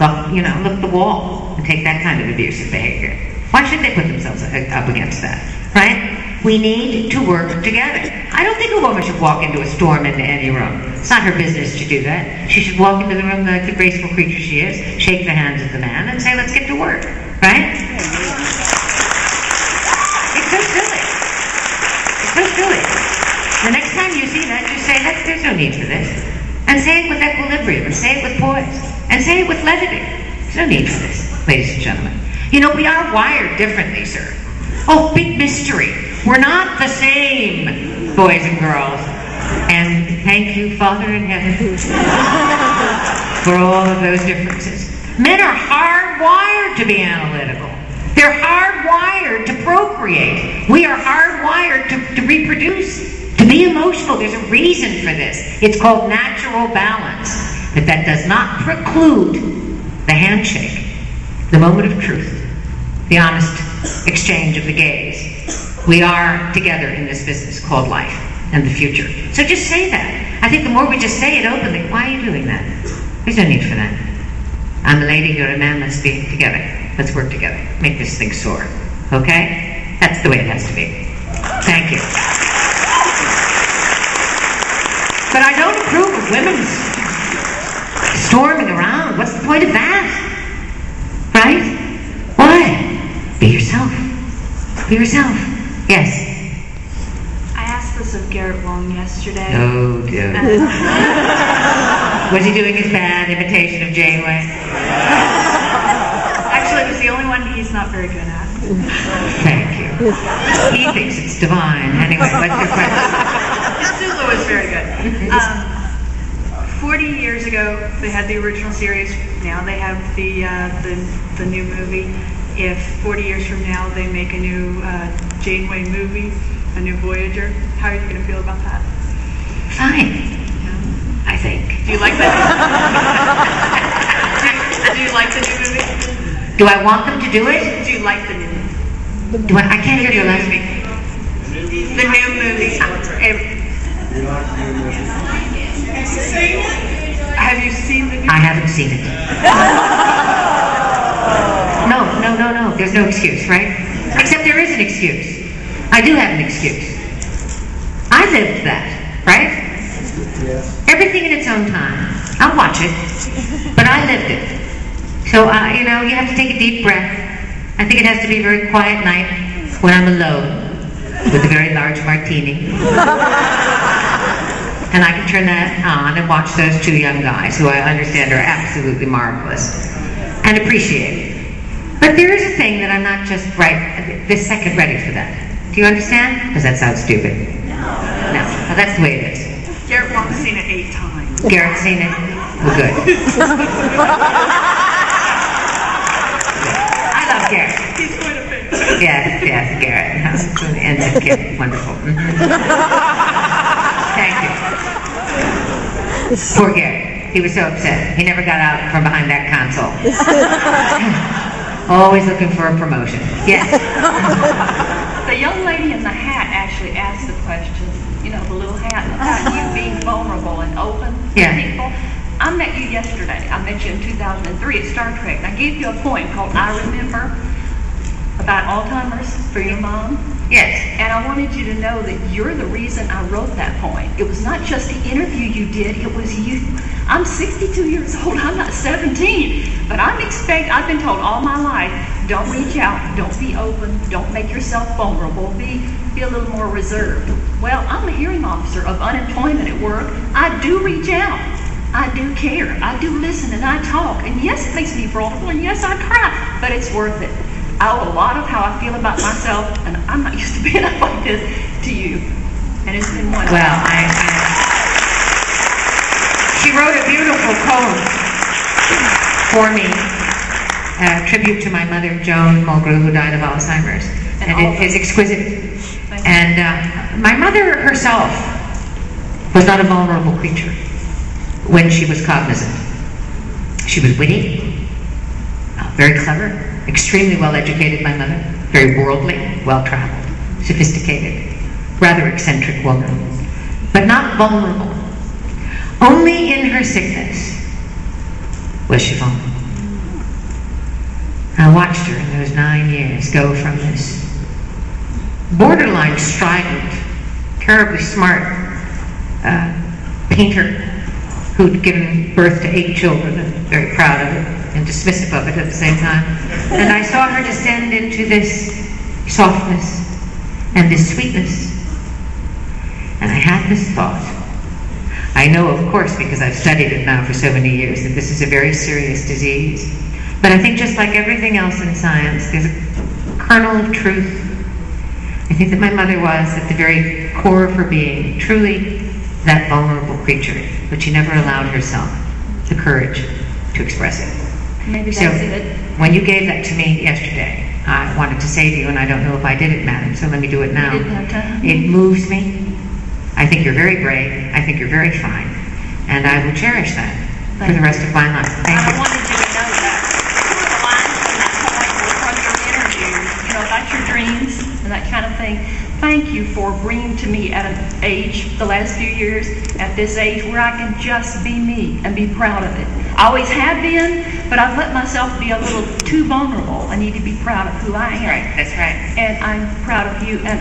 look at the wall and take that kind of abusive behavior. Why should they put themselves up against that, right? We need to work together. I don't think a woman should walk into a storm into any room. It's not her business to do that. She should walk into the room like the graceful creature she is, shake the hands of the man, and say, let's get to work, right? It's so silly. It's so silly. The next time you see that, just say, there's no need for this. And say it with equilibrium, and say it with poise, and say it with levity. There's no need for this, ladies and gentlemen. You know, we are wired differently, sir. Oh, big mystery. We're not the same, boys and girls. And thank you, Father in heaven, for all of those differences. Men are hardwired to be analytical. They're hardwired to procreate. We are hardwired to reproduce, to be emotional. There's a reason for this. It's called natural balance. But that does not preclude the handshake, the moment of truth, the honest exchange of the gaze. We are together in this business called life and the future. So just say that. I think the more we just say it openly, why are you doing that? There's no need for that. I'm a lady, you're a man, let's be together. Let's work together. Make this thing soar. Okay? That's the way it has to be. Thank you. But I don't approve of women storming around. What's the point of that? Right? Why? Be yourself. Be yourself. Yes. I asked this of Garrett Wong yesterday. Oh, dear. Was he doing his bad imitation of Janeway? Actually, it was the only one he's not very good at. Thank you. He thinks it's divine. Anyway, what's your question? His Zulu was very good. 40 years ago, they had the original series. Now they have the new movie. If 40 years from now they make a new Janeway movie, a new Voyager, how are you going to feel about that? Fine. I think. Do you like that? do you like the new movie? Do I want them to do it? Do you like the new movie? I can't hear you last week. The new movie. Have you seen the new movie? I haven't seen it. No. There's no excuse, right? Except there is an excuse. I do have an excuse. I lived that, right? Everything in its own time. I'll watch it, but I lived it. So, you have to take a deep breath. I think it has to be a very quiet night when I'm alone with a very large martini. And I can turn that on and watch those two young guys who I understand are absolutely marvelous and appreciate it. But there is a thing that I'm not just this second ready for that. Do you understand? Does that sound stupid? No. Well, that's the way it is. Garrett Wong's seen it 8 times. Garrett's seen it? Well, good. I love Garrett. He's quite a fan. Yes, Garrett. And kid, wonderful. Thank you. Poor Garrett. He was so upset. He never got out from behind that console. Always looking for a promotion. Yes. The young lady in the hat actually asked the question, the little hat, about you being vulnerable and open to people. I met you yesterday. I met you in 2003 at Star Trek. And I gave you a poem called I Remember about Alzheimer's for your mom. Yes. And I wanted you to know that you're the reason I wrote that poem. It was not just the interview you did, it was you. I'm 62 years old, I'm not 17. But I've been told all my life, don't reach out, don't be open, don't make yourself vulnerable, be a little more reserved. Well, I'm a hearing officer of unemployment at work. I do reach out. I do care. I do listen and I talk. And yes, it makes me vulnerable, and yes, I cry, but it's worth it. I owe a lot of how I feel about myself, and I'm not used to being up like this, to you. And it's been wonderful. Well, she wrote a beautiful poem for me, a tribute to my mother, Joan Mulgrew, who died of Alzheimer's. And it is exquisite. And my mother herself was not a vulnerable creature when she was cognizant. She was witty, very clever, extremely well-educated, my mother, very worldly, well-traveled, sophisticated, rather eccentric woman, but not vulnerable. Only in her sickness was she vulnerable. I watched her in those 9 years go from this borderline strident, terribly smart painter who'd given birth to 8 children and very proud of it and dismissive of it at the same time. And I saw her descend into this softness and this sweetness. And I had this thought. I know, of course, because I've studied it now for so many years, that this is a very serious disease. But I think just like everything else in science, there's a kernel of truth. I think that my mother was, at the very core of her being, truly that vulnerable creature, but she never allowed herself the courage to express it. Maybe So that's it. when you gave that to me yesterday, I wanted to say to you, and I don't know if I did it, madam, so let me do it now. You didn't have time. It moves me. I think you're very brave. I think you're very fine. And I will cherish that for the rest of my life. Thank I you. wanted you to know that. Some of the lines from that poem were from your interview, you know, about your dreams and that kind of thing. Thank you for bringing to me at an age, the last few years, at this age where I can just be me and be proud of it. I always have been, but I've let myself be a little too vulnerable. I need to be proud of who I am. That's right. And I'm proud of you. And